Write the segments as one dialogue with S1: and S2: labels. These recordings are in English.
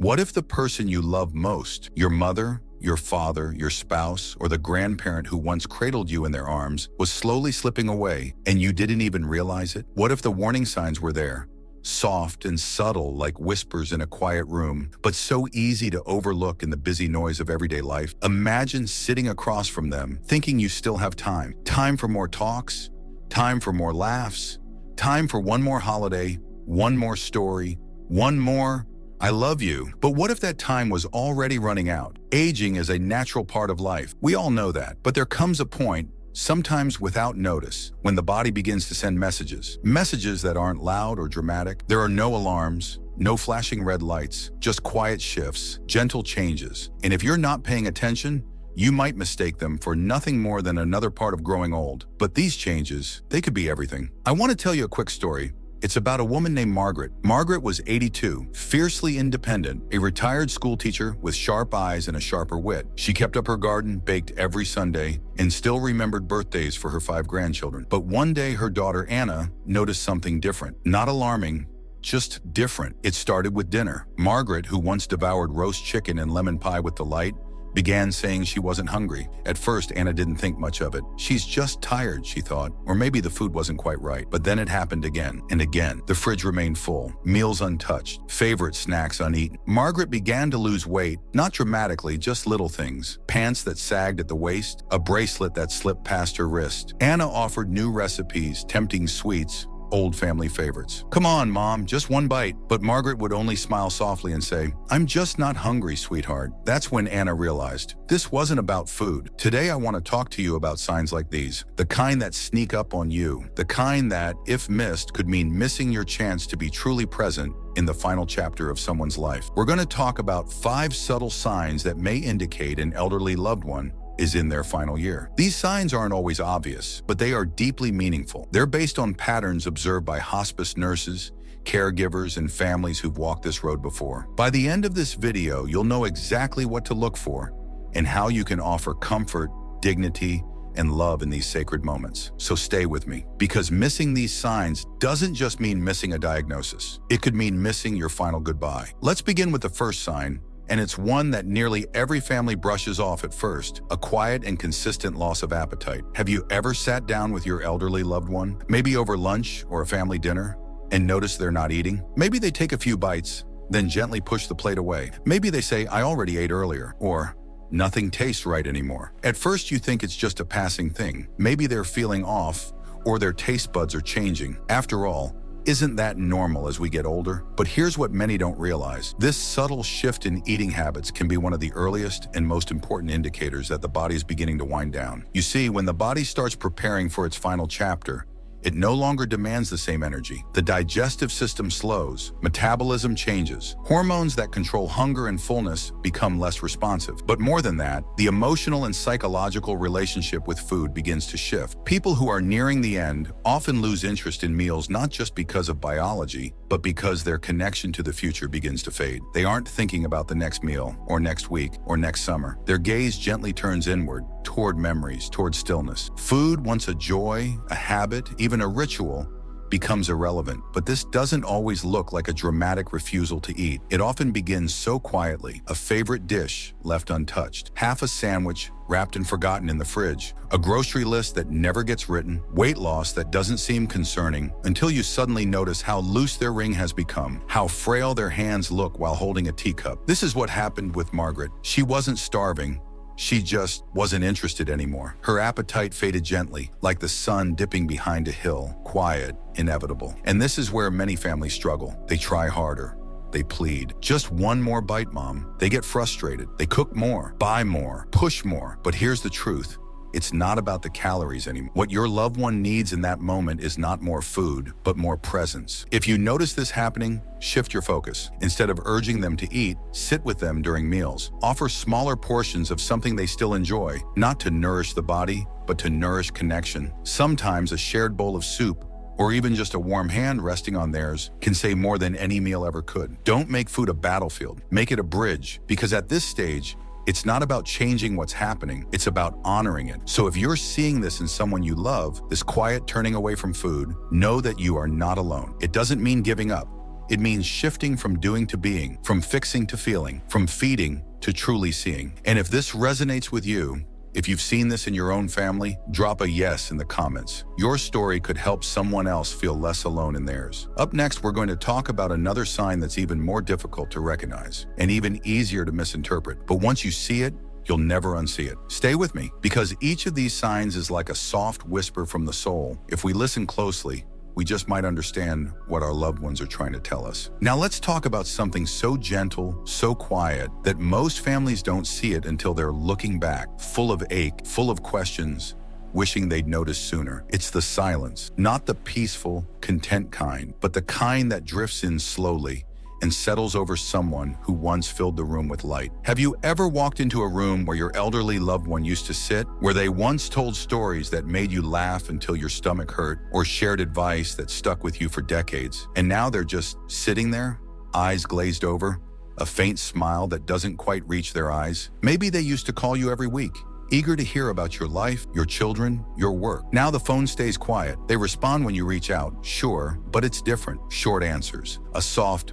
S1: What if the person you love most, your mother, your father, your spouse, or the grandparent who once cradled you in their arms, was slowly slipping away and you didn't even realize it? What if the warning signs were there? Soft and subtle like whispers in a quiet room, but so easy to overlook in the busy noise of everyday life. Imagine sitting across from them, thinking you still have time. Time for more talks, time for more laughs, time for one more holiday, one more story, one more "I love you." But what if that time was already running out? Aging is a natural part of life. We all know that. But there comes a point, sometimes without notice, when the body begins to send messages. Messages that aren't loud or dramatic. There are no alarms, no flashing red lights, just quiet shifts, gentle changes. And if you're not paying attention, you might mistake them for nothing more than another part of growing old. But these changes, they could be everything. I want to tell you a quick story. It's about a woman named Margaret. Margaret was 82, fiercely independent, a retired school teacher with sharp eyes and a sharper wit. She kept up her garden, baked every Sunday, and still remembered birthdays for her 5 grandchildren. But one day her daughter Anna noticed something different. Not alarming, just different. It started with dinner. Margaret, who once devoured roast chicken and lemon pie with delight, began saying she wasn't hungry. At first, Anna didn't think much of it. She's just tired, she thought, or maybe the food wasn't quite right. But then it happened again and again. The fridge remained full, meals untouched, favorite snacks uneaten. Margaret began to lose weight, not dramatically, just little things. Pants that sagged at the waist, a bracelet that slipped past her wrist. Anna offered new recipes, tempting sweets, old family favorites. "Come on, Mom, just one bite." But Margaret would only smile softly and say, "I'm just not hungry, sweetheart." That's when Anna realized this wasn't about food. Today, I want to talk to you about signs like these, the kind that sneak up on you, the kind that, if missed, could mean missing your chance to be truly present in the final chapter of someone's life. We're going to talk about 5 subtle signs that may indicate an elderly loved one is in their final year. These signs aren't always obvious, but they are deeply meaningful. They're based on patterns observed by hospice nurses, caregivers, and families who've walked this road before. By the end of this video, you'll know exactly what to look for and how you can offer comfort, dignity, and love in these sacred moments. So stay with me, because missing these signs doesn't just mean missing a diagnosis. It could mean missing your final goodbye. Let's begin with the first sign, and it's one that nearly every family brushes off at first: a quiet and consistent loss of appetite. Have you ever sat down with your elderly loved one, maybe over lunch or a family dinner, and noticed they're not eating? Maybe they take a few bites, then gently push the plate away. Maybe they say, "I already ate earlier," or "Nothing tastes right anymore." At first you think it's just a passing thing. Maybe they're feeling off, or their taste buds are changing. After all, isn't that normal as we get older? But here's what many don't realize. This subtle shift in eating habits can be one of the earliest and most important indicators that the body is beginning to wind down. You see, when the body starts preparing for its final chapter, it no longer demands the same energy. The digestive system slows, metabolism changes, hormones that control hunger and fullness become less responsive. But more than that, the emotional and psychological relationship with food begins to shift. People who are nearing the end often lose interest in meals not just because of biology, but because their connection to the future begins to fade. They aren't thinking about the next meal, or next week, or next summer. Their gaze gently turns inward, toward memories, toward stillness. Food, once a joy, a habit, even a ritual, becomes irrelevant. But this doesn't always look like a dramatic refusal to eat. It often begins so quietly: a favorite dish left untouched, half a sandwich wrapped and forgotten in the fridge, a grocery list that never gets written, weight loss that doesn't seem concerning, until you suddenly notice how loose their ring has become, how frail their hands look while holding a teacup. This is what happened with Margaret. She wasn't starving. She just wasn't interested anymore. Her appetite faded gently, like the sun dipping behind a hill, quiet, inevitable. And this is where many families struggle. They try harder. They plead. "Just one more bite, Mom." They get frustrated. They cook more, buy more, push more. But here's the truth. It's not about the calories anymore. What your loved one needs in that moment is not more food, but more presence. If you notice this happening, shift your focus. Instead of urging them to eat, sit with them during meals. Offer smaller portions of something they still enjoy, not to nourish the body, but to nourish connection. Sometimes a shared bowl of soup, or even just a warm hand resting on theirs, can say more than any meal ever could. Don't make food a battlefield. Make it a bridge, because at this stage, it's not about changing what's happening, it's about honoring it. So if you're seeing this in someone you love, this quiet turning away from food, know that you are not alone. It doesn't mean giving up. It means shifting from doing to being, from fixing to feeling, from feeding to truly seeing. And if this resonates with you, if you've seen this in your own family, drop a yes in the comments. Your story could help someone else feel less alone in theirs. Up next, we're going to talk about another sign that's even more difficult to recognize and even easier to misinterpret. But once you see it, you'll never unsee it. Stay with me, because each of these signs is like a soft whisper from the soul. If we listen closely, we just might understand what our loved ones are trying to tell us. Now let's talk about something so gentle, so quiet, that most families don't see it until they're looking back, full of ache, full of questions, wishing they'd noticed sooner. It's the silence, not the peaceful, content kind, but the kind that drifts in slowly and settles over someone who once filled the room with light. Have you ever walked into a room where your elderly loved one used to sit, where they once told stories that made you laugh until your stomach hurt, or shared advice that stuck with you for decades, and now they're just sitting there, eyes glazed over, a faint smile that doesn't quite reach their eyes? Maybe they used to call you every week, eager to hear about your life, your children, your work. Now the phone stays quiet. They respond when you reach out, sure, but it's different. Short answers, a soft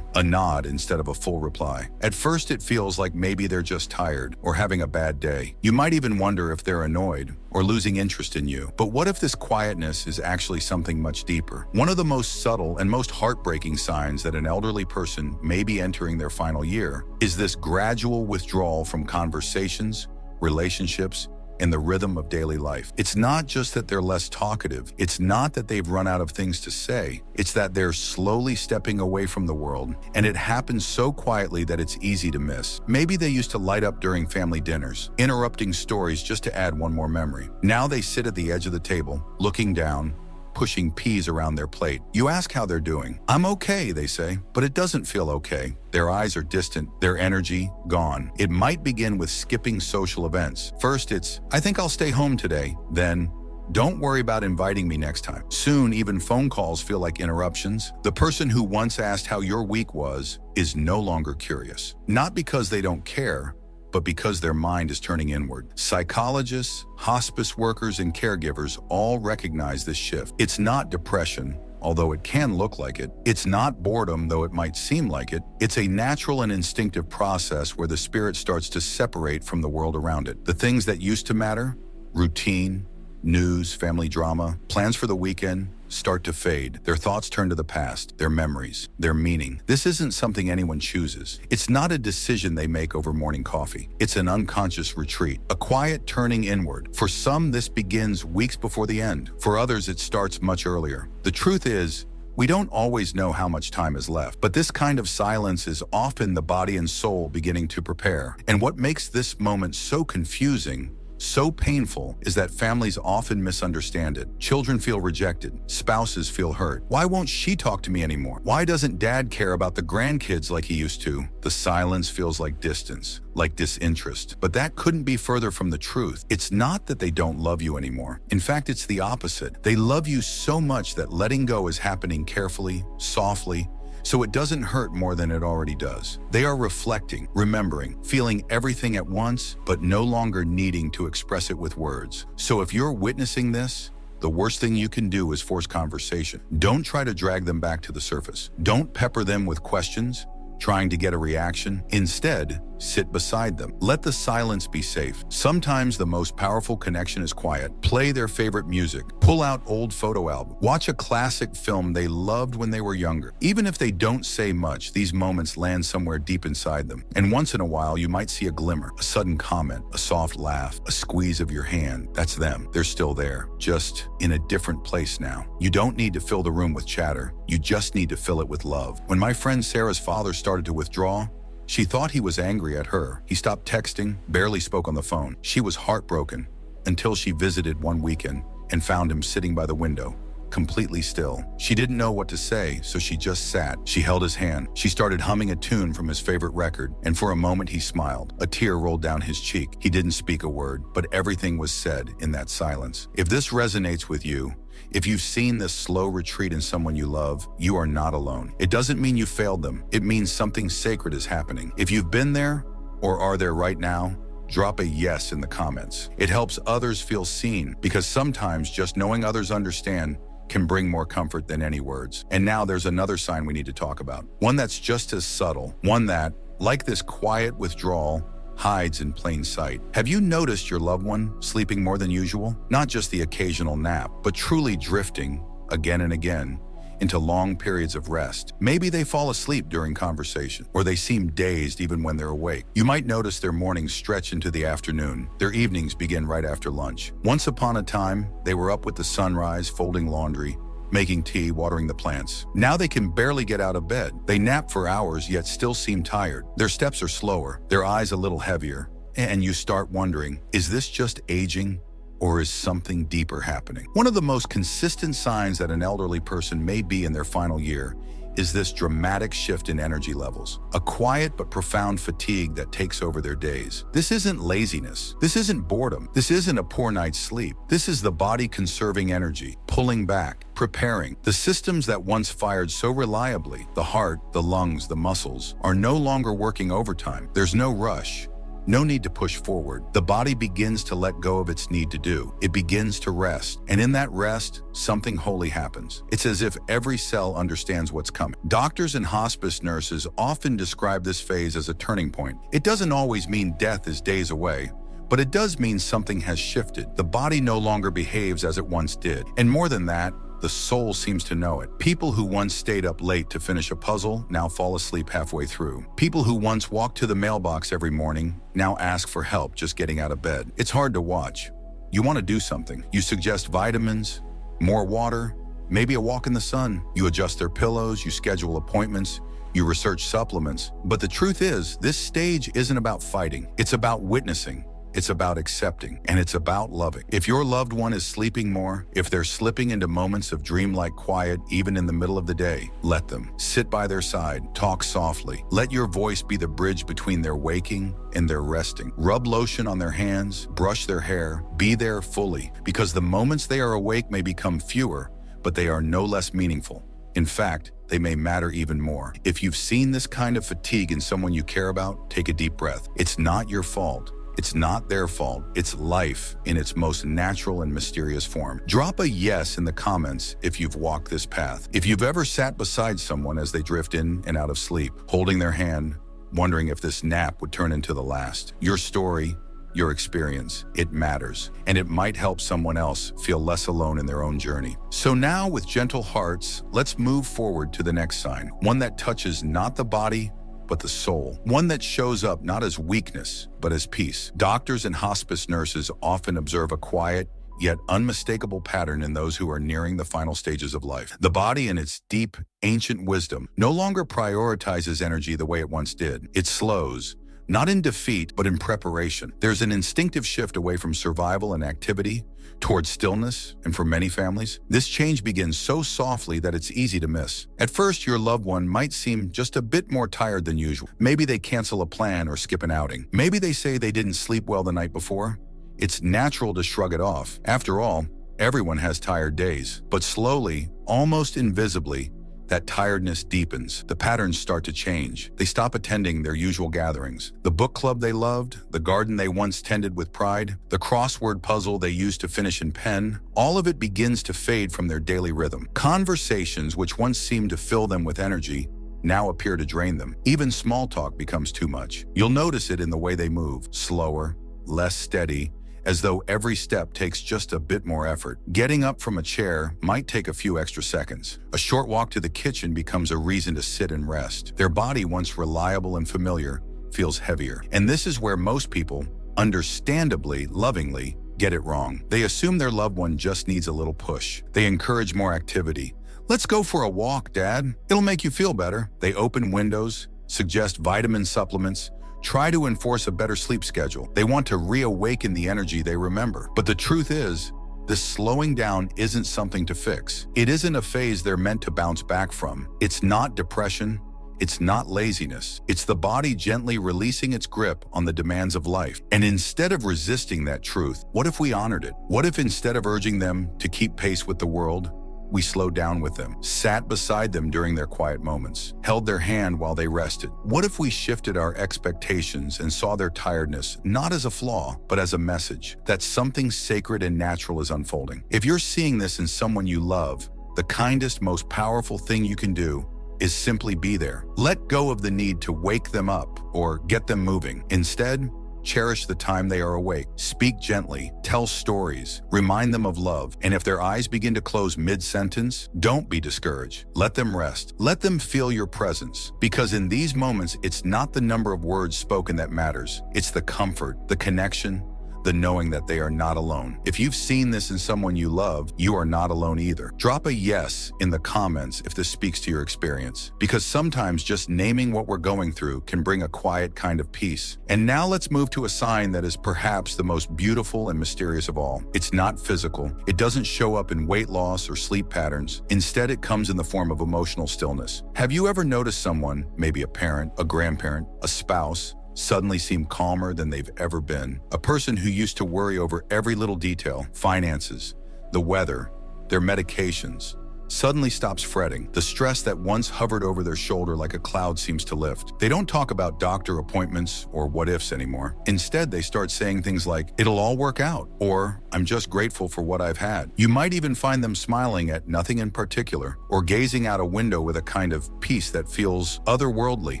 S1: a nod instead of a full reply. At first it feels like maybe they're just tired or having a bad day. You might even wonder if they're annoyed or losing interest in you. But what if this quietness is actually something much deeper? One of the most subtle and most heartbreaking signs that an elderly person may be entering their final year is this gradual withdrawal from conversations, relationships, and the rhythm of daily life. It's not just that they're less talkative. It's not that they've run out of things to say. It's that they're slowly stepping away from the world, and it happens so quietly that it's easy to miss. Maybe they used to light up during family dinners, interrupting stories just to add one more memory. Now they sit at the edge of the table, looking down, pushing peas around their plate. You ask how they're doing. I'm okay, they say, but it doesn't feel okay. Their eyes are distant, their energy gone. It might begin with skipping social events. First it's, I think I'll stay home today. Then, don't worry about inviting me next time. Soon, even phone calls feel like interruptions. The person who once asked how your week was is no longer curious. Not because they don't care, but because their mind is turning inward. Psychologists, hospice workers, and caregivers all recognize this shift. It's not depression, although it can look like it. It's not boredom, though it might seem like it. It's a natural and instinctive process where the spirit starts to separate from the world around it. The things that used to matter, routine, news, family drama, plans for the weekend, start to fade. Their thoughts turn to the past, their memories, their meaning. This isn't something anyone chooses. It's not a decision they make over morning coffee. It's an unconscious retreat, a quiet turning inward. For some, this begins weeks before the end. For others, it starts much earlier. The truth is, we don't always know how much time is left, but this kind of silence is often the body and soul beginning to prepare. And what makes this moment so confusing, so painful, is that families often misunderstand it. Children feel rejected. Spouses feel hurt. Why won't she talk to me anymore? Why doesn't dad care about the grandkids like he used to? The silence feels like distance, like disinterest. But that couldn't be further from the truth. It's not that they don't love you anymore. In fact, it's the opposite. They love you so much that letting go is happening carefully, softly, so it doesn't hurt more than it already does. They are reflecting, remembering, feeling everything at once, but no longer needing to express it with words. So if you're witnessing this, the worst thing you can do is force conversation. Don't try to drag them back to the surface. Don't pepper them with questions, trying to get a reaction. Instead, sit beside them. Let the silence be safe. Sometimes the most powerful connection is quiet. Play their favorite music. Pull out old photo albums. Watch a classic film they loved when they were younger. Even if they don't say much, these moments land somewhere deep inside them. And once in a while, you might see a glimmer, a sudden comment, a soft laugh, a squeeze of your hand. That's them. They're still there, just in a different place now. You don't need to fill the room with chatter. You just need to fill it with love. When my friend Sarah's father started to withdraw, she thought he was angry at her. He stopped texting, barely spoke on the phone. She was heartbroken until she visited one weekend and found him sitting by the window, completely still. She didn't know what to say, so she just sat. She held his hand. She started humming a tune from his favorite record, and for a moment he smiled. A tear rolled down his cheek. He didn't speak a word, but everything was said in that silence. If this resonates with you, if you've seen this slow retreat in someone you love, you are not alone. It doesn't mean you failed them. It means something sacred is happening. If you've been there or are there right now, drop a yes in the comments. It helps others feel seen, because sometimes just knowing others understand can bring more comfort than any words. And now there's another sign we need to talk about. One that's just as subtle. One that, like this quiet withdrawal, hides in plain sight. Have you noticed your loved one sleeping more than usual? Not just the occasional nap, but truly drifting, again and again, into long periods of rest. Maybe they fall asleep during conversation, or they seem dazed even when they're awake. You might notice their mornings stretch into the afternoon. Their evenings begin right after lunch. Once upon a time, they were up with the sunrise, folding laundry, making tea, watering the plants. Now they can barely get out of bed. They nap for hours, yet still seem tired. Their steps are slower, their eyes a little heavier, and you start wondering, is this just aging? Or is something deeper happening? One of the most consistent signs that an elderly person may be in their final year is this dramatic shift in energy levels, a quiet but profound fatigue that takes over their days. This isn't laziness. This isn't boredom. This isn't a poor night's sleep. This is the body conserving energy, pulling back, preparing. The systems that once fired so reliably, the heart, the lungs, the muscles, are no longer working overtime. There's no rush. No need to push forward. The body begins to let go of its need to do. It begins to rest. And in that rest, something holy happens. It's as if every cell understands what's coming. Doctors and hospice nurses often describe this phase as a turning point. It doesn't always mean death is days away, but it does mean something has shifted. The body no longer behaves as it once did. And more than that, the soul seems to know it. People who once stayed up late to finish a puzzle now fall asleep halfway through. People who once walked to the mailbox every morning now ask for help just getting out of bed. It's hard to watch. You want to do something. You suggest vitamins, more water, maybe a walk in the sun. You adjust their pillows, you schedule appointments, you research supplements. But the truth is, this stage isn't about fighting. It's about witnessing. It's about accepting, and it's about loving. If your loved one is sleeping more, if they're slipping into moments of dreamlike quiet even in the middle of the day, let them. Sit by their side, talk softly. Let your voice be the bridge between their waking and their resting. Rub lotion on their hands, brush their hair, be there fully, because the moments they are awake may become fewer, but they are no less meaningful. In fact, they may matter even more. If you've seen this kind of fatigue in someone you care about, take a deep breath. It's not your fault. It's not their fault. It's life in its most natural and mysterious form. Drop a yes in the comments if you've walked this path. If you've ever sat beside someone as they drift in and out of sleep, holding their hand, wondering if this nap would turn into the last. Your story, your experience, it matters. And it might help someone else feel less alone in their own journey. So now, with gentle hearts, let's move forward to the next sign. One that touches not the body, but the soul. One that shows up not as weakness, but as peace. Doctors and hospice nurses often observe a quiet, yet unmistakable pattern in those who are nearing the final stages of life. The body, in its deep, ancient wisdom, no longer prioritizes energy the way it once did. It slows, not in defeat, but in preparation. There's an instinctive shift away from survival and activity towards stillness, and for many families, this change begins so softly that it's easy to miss. At first, your loved one might seem just a bit more tired than usual. Maybe they cancel a plan or skip an outing. Maybe they say they didn't sleep well the night before. It's natural to shrug it off. After all, everyone has tired days. But slowly, almost invisibly, that tiredness deepens. The patterns start to change. They stop attending their usual gatherings. The book club they loved, the garden they once tended with pride, the crossword puzzle they used to finish in pen, all of it begins to fade from their daily rhythm. Conversations which once seemed to fill them with energy now appear to drain them. Even small talk becomes too much. You'll notice it in the way they move, slower, less steady, as though every step takes just a bit more effort. Getting up from a chair might take a few extra seconds. A short walk to the kitchen becomes a reason to sit and rest. Their body, once reliable and familiar, feels heavier. And this is where most people, understandably, lovingly, get it wrong. They assume their loved one just needs a little push. They encourage more activity. Let's go for a walk, Dad. It'll make you feel better. They open windows, suggest vitamin supplements, try to enforce a better sleep schedule. They want to reawaken the energy they remember. But the truth is, this slowing down isn't something to fix. It isn't a phase they're meant to bounce back from. It's not depression. It's not laziness. It's the body gently releasing its grip on the demands of life. And instead of resisting that truth, what if we honored it? What if instead of urging them to keep pace with the world, we slowed down with them, sat beside them during their quiet moments, held their hand while they rested? What if we shifted our expectations and saw their tiredness not as a flaw, but as a message that something sacred and natural is unfolding? If you're seeing this in someone you love, The kindest, most powerful thing you can do is simply be there. Let go of the need to wake them up or get them moving. Instead, cherish the time they are awake. Speak gently, tell stories, remind them of love, and if their eyes begin to close mid-sentence, don't be discouraged. Let them rest. Let them feel your presence. Because in these moments, it's not the number of words spoken that matters. It's the comfort, the connection, the knowing that they are not alone. If you've seen this in someone you love, you are not alone either. Drop a yes in the comments if this speaks to your experience, because sometimes just naming what we're going through can bring a quiet kind of peace. And now let's move to a sign that is perhaps the most beautiful and mysterious of all. It's not physical. It doesn't show up in weight loss or sleep patterns. Instead, it comes in the form of emotional stillness. Have you ever noticed someone, maybe a parent, a grandparent, a spouse, suddenly seem calmer than they've ever been? A person who used to worry over every little detail, finances, the weather, their medications, suddenly stops fretting. The stress that once hovered over their shoulder like a cloud seems to lift. They don't talk about doctor appointments or what-ifs anymore. Instead, they start saying things like, "It'll all work out," or "I'm just grateful for what I've had." You might even find them smiling at nothing in particular, or gazing out a window with a kind of peace that feels otherworldly.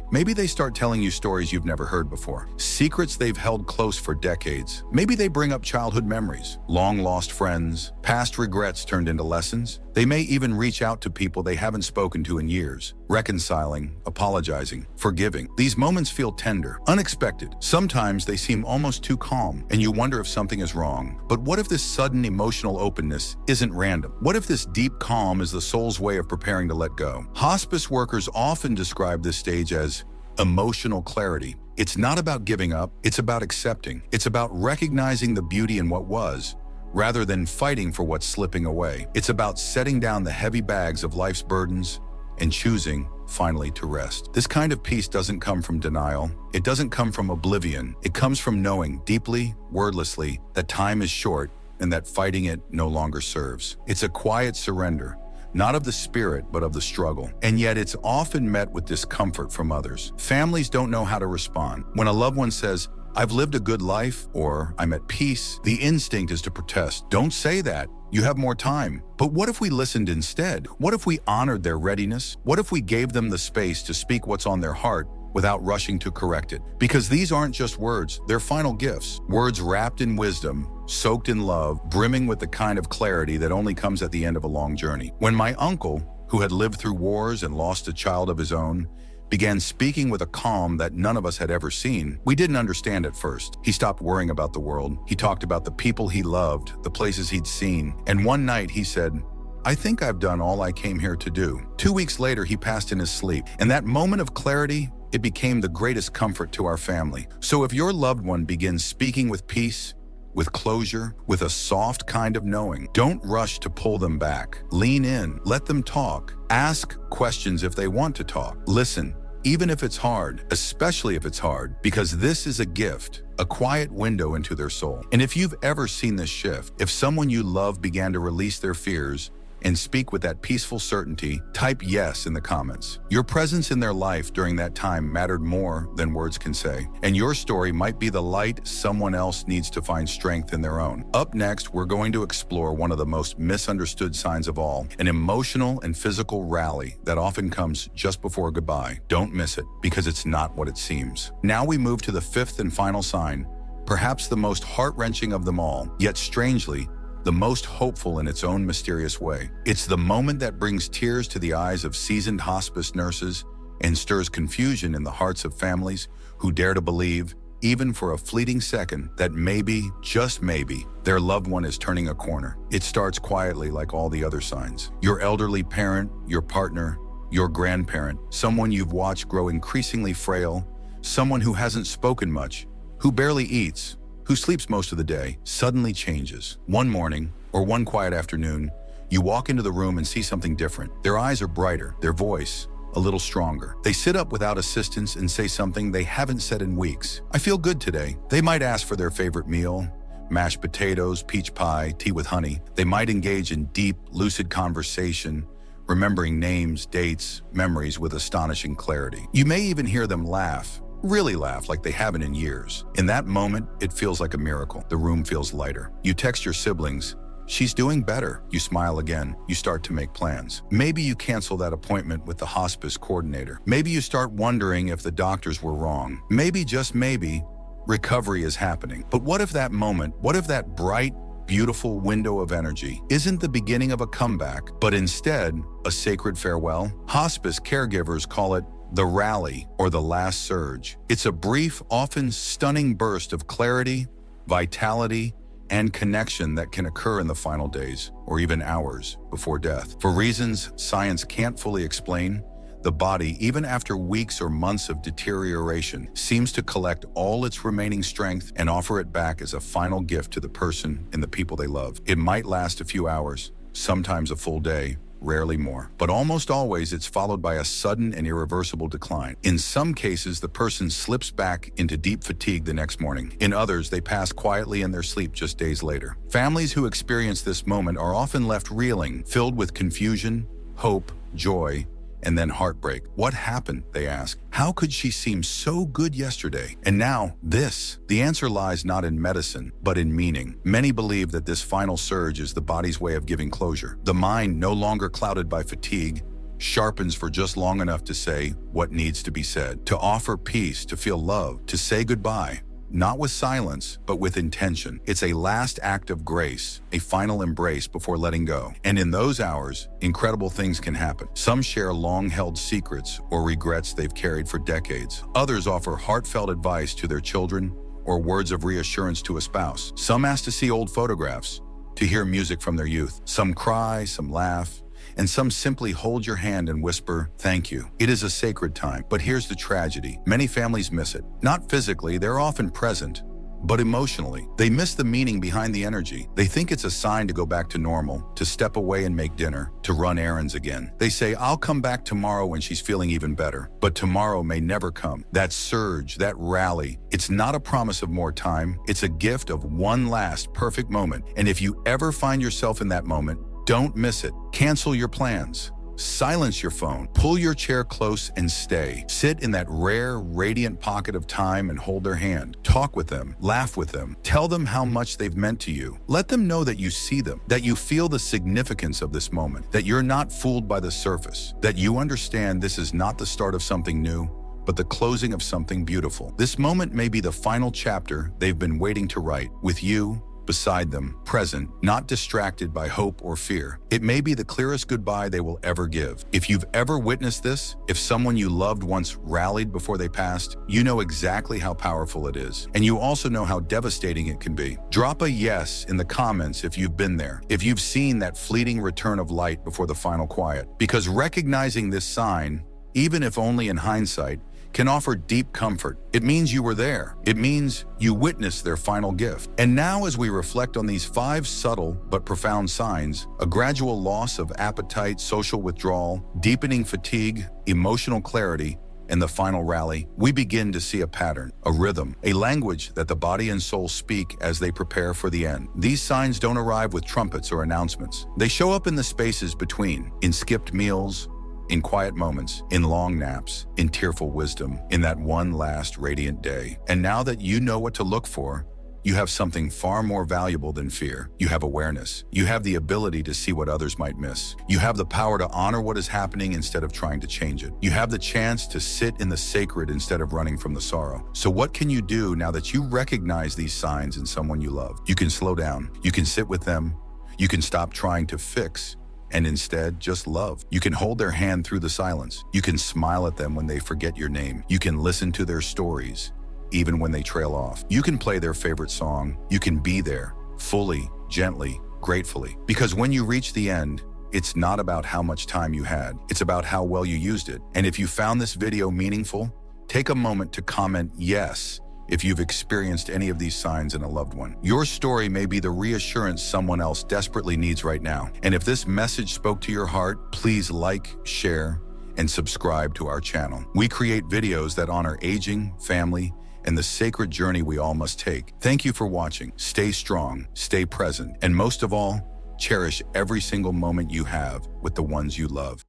S1: Maybe they start telling you stories you've never heard before, secrets they've held close for decades. Maybe they bring up childhood memories, long-lost friends, past regrets turned into lessons. They may even reach out to people they haven't spoken to in years, reconciling, apologizing, forgiving. These moments feel tender, unexpected. Sometimes they seem almost too calm, and you wonder if something is wrong. But what if this sudden emotional openness isn't random? What if this deep calm is the soul's way of preparing to let go? Hospice workers often describe this stage as emotional clarity. It's not about giving up, it's about accepting. It's about recognizing the beauty in what was, rather than fighting for what's slipping away. It's about setting down the heavy bags of life's burdens and choosing, finally, to rest. This kind of peace doesn't come from denial. It doesn't come from oblivion. It comes from knowing deeply, wordlessly, that time is short and that fighting it no longer serves. It's a quiet surrender, not of the spirit, but of the struggle. And yet it's often met with discomfort from others. Families don't know how to respond. When a loved one says, "I've lived a good life," or "I'm at peace," the instinct is to protest. Don't say that. You have more time. But what if we listened instead? What if we honored their readiness? What if we gave them the space to speak what's on their heart without rushing to correct it? Because these aren't just words, they're final gifts. Words wrapped in wisdom, soaked in love, brimming with the kind of clarity that only comes at the end of a long journey. When my uncle, who had lived through wars and lost a child of his own, began speaking with a calm that none of us had ever seen, we didn't understand at first. He stopped worrying about the world. He talked about the people he loved, the places he'd seen. And one night he said, "I think I've done all I came here to do." 2 weeks later, he passed in his sleep. And that moment of clarity, it became the greatest comfort to our family. So if your loved one begins speaking with peace, with closure, with a soft kind of knowing, don't rush to pull them back. Lean in, let them talk. Ask questions if they want to talk. Listen, even if it's hard, especially if it's hard, because this is a gift, a quiet window into their soul. And if you've ever seen this shift, if someone you love began to release their fears and speak with that peaceful certainty, type yes in the comments. Your presence in their life during that time mattered more than words can say. And your story might be the light someone else needs to find strength in their own. Up next, we're going to explore one of the most misunderstood signs of all, an emotional and physical rally that often comes just before goodbye. Don't miss it, because it's not what it seems. Now we move to the fifth and final sign, perhaps the most heart-wrenching of them all, yet strangely, the most hopeful in its own mysterious way. It's the moment that brings tears to the eyes of seasoned hospice nurses and stirs confusion in the hearts of families who dare to believe, even for a fleeting second, that maybe, just maybe, their loved one is turning a corner. It starts quietly like all the other signs. Your elderly parent, your partner, your grandparent, someone you've watched grow increasingly frail, someone who hasn't spoken much, who barely eats, who sleeps most of the day, suddenly changes. One morning, or one quiet afternoon, you walk into the room and see something different. Their eyes are brighter, their voice a little stronger. They sit up without assistance and say something they haven't said in weeks. "I feel good today." They might ask for their favorite meal, mashed potatoes, peach pie, tea with honey. They might engage in deep, lucid conversation, remembering names, dates, memories with astonishing clarity. You may even hear them laugh, really laugh like they haven't in years. In that moment, it feels like a miracle. The room feels lighter. You text your siblings, She's doing better. You smile again. You start to make plans. Maybe you cancel that appointment with the hospice coordinator. Maybe you start wondering if the doctors were wrong. Maybe, just maybe, recovery is happening. But what if that moment, what if that bright, beautiful window of energy isn't the beginning of a comeback, but instead a sacred farewell? Hospice caregivers call it the rally or the last surge. It's a brief, often stunning burst of clarity, vitality, and connection that can occur in the final days or even hours before death. For reasons science can't fully explain, the body, even after weeks or months of deterioration, seems to collect all its remaining strength and offer it back as a final gift to the person and the people they love. It might last a few hours, sometimes a full day, rarely more. But almost always it's followed by a sudden and irreversible decline. In some cases, the person slips back into deep fatigue the next morning. In others, they pass quietly in their sleep just days later. Families who experience this moment are often left reeling, filled with confusion, hope, joy, and then heartbreak. What happened, they ask. How could she seem so good yesterday? And now, this. The answer lies not in medicine, but in meaning. Many believe that this final surge is the body's way of giving closure. The mind, no longer clouded by fatigue, sharpens for just long enough to say what needs to be said, to offer peace, to feel love, to say goodbye. Not with silence, but with intention. It's a last act of grace, a final embrace before letting go. And in those hours, incredible things can happen. Some share long-held secrets or regrets they've carried for decades. Others offer heartfelt advice to their children or words of reassurance to a spouse. Some ask to see old photographs, to hear music from their youth. Some cry, some laugh, and some simply hold your hand and whisper, "Thank you." It is a sacred time, but here's the tragedy. Many families miss it. Not physically, they're often present, but emotionally. They miss the meaning behind the energy. They think it's a sign to go back to normal, to step away and make dinner, to run errands again. They say, "I'll come back tomorrow when she's feeling even better." But tomorrow may never come. That surge, that rally, it's not a promise of more time. It's a gift of one last perfect moment. And if you ever find yourself in that moment, don't miss it. Cancel your plans. Silence your phone. Pull your chair close and stay. Sit in that rare, radiant pocket of time and hold their hand. Talk with them. Laugh with them. Tell them how much they've meant to you. Let them know that you see them, that you feel the significance of this moment, that you're not fooled by the surface, that you understand this is not the start of something new, but the closing of something beautiful. This moment may be the final chapter they've been waiting to write, with you beside them, present, not distracted by hope or fear. It may be the clearest goodbye they will ever give. If you've ever witnessed this, if someone you loved once rallied before they passed, you know exactly how powerful it is. And you also know how devastating it can be. Drop a yes in the comments if you've been there, if you've seen that fleeting return of light before the final quiet. Because recognizing this sign, even if only in hindsight, can offer deep comfort. It means you were there. It means you witnessed their final gift. And now, as we reflect on these 5 subtle but profound signs, a gradual loss of appetite, social withdrawal, deepening fatigue, emotional clarity, and the final rally, we begin to see a pattern, a rhythm, a language that the body and soul speak as they prepare for the end. These signs don't arrive with trumpets or announcements. They show up in the spaces between, in skipped meals, in quiet moments, in long naps, in tearful wisdom, in that one last radiant day. And now that you know what to look for, you have something far more valuable than fear. You have awareness. You have the ability to see what others might miss. You have the power to honor what is happening instead of trying to change it. You have the chance to sit in the sacred instead of running from the sorrow. So what can you do now that you recognize these signs in someone you love? You can slow down. You can sit with them. You can stop trying to fix and instead just love. You can hold their hand through the silence. You can smile at them when they forget your name. You can listen to their stories, even when they trail off. You can play their favorite song. You can be there, fully, gently, gratefully. Because when you reach the end, it's not about how much time you had. It's about how well you used it. And if you found this video meaningful, take a moment to comment yes if you've experienced any of these signs in a loved one. Your story may be the reassurance someone else desperately needs right now. And if this message spoke to your heart, please like, share, and subscribe to our channel. We create videos that honor aging, family, and the sacred journey we all must take. Thank you for watching. Stay strong, stay present, and most of all, cherish every single moment you have with the ones you love.